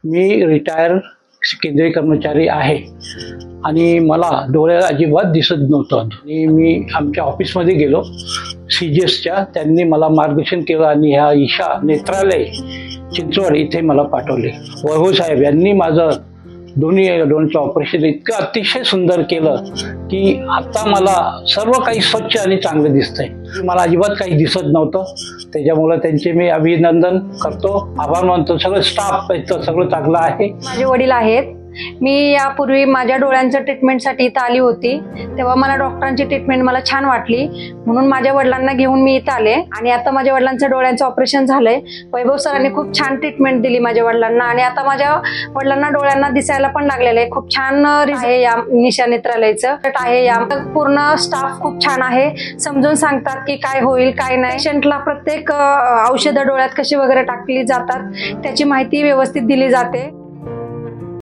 मी retire केंद्रीय कर्मचारी आहे आणि मला डोळ्याला अजिबात दिसत नव्हतं आणि मी आमच्या ऑफिसमध्ये गेलो CGSच्या. त्यांनी मला मार्गदर्शन केलं आणि ह्या ईशा नेत्रालय चिंचवड इथे मला पाठवले. वैभव साहेब यांनी माझं दोन्ही डोळ्यांचं ऑपरेशन इतकं अतिशय सुंदर केलं की आता मला सर्व काही स्वच्छ आणि चांगलं दिसतंय. मला अजिबात काही दिसत नव्हतं. त्याच्यामुळे त्यांचे मी अभिनंदन करतो, आभार मानतो. सगळं स्टाफ इथं सगळं चांगलं आहे. माझे वडील आहेत. मी यापूर्वी माझ्या डोळ्यांच्या ट्रीटमेंटसाठी इथं आली होती, तेव्हा मला डॉक्टरांची ट्रीटमेंट मला छान वाटली, म्हणून माझ्या वडिलांना घेऊन मी इथं आले आणि आता माझ्या वडिलांचं डोळ्यांचं ऑपरेशन झालंय. वैभव सरांनी खूप छान ट्रीटमेंट दिली माझ्या वडिलांना आणि आता माझ्या वडिलांना डोळ्यांना दिसायला पण लागलेलं आहे. खूप छान आहे या ईशा नेत्रालयचं आहे. या पूर्ण स्टाफ खूप छान आहे, समजून सांगतात की काय होईल काय नाही. पेशंटला प्रत्येक औषधं डोळ्यात कशी वगैरे टाकली जातात त्याची माहिती व्यवस्थित दिली जाते.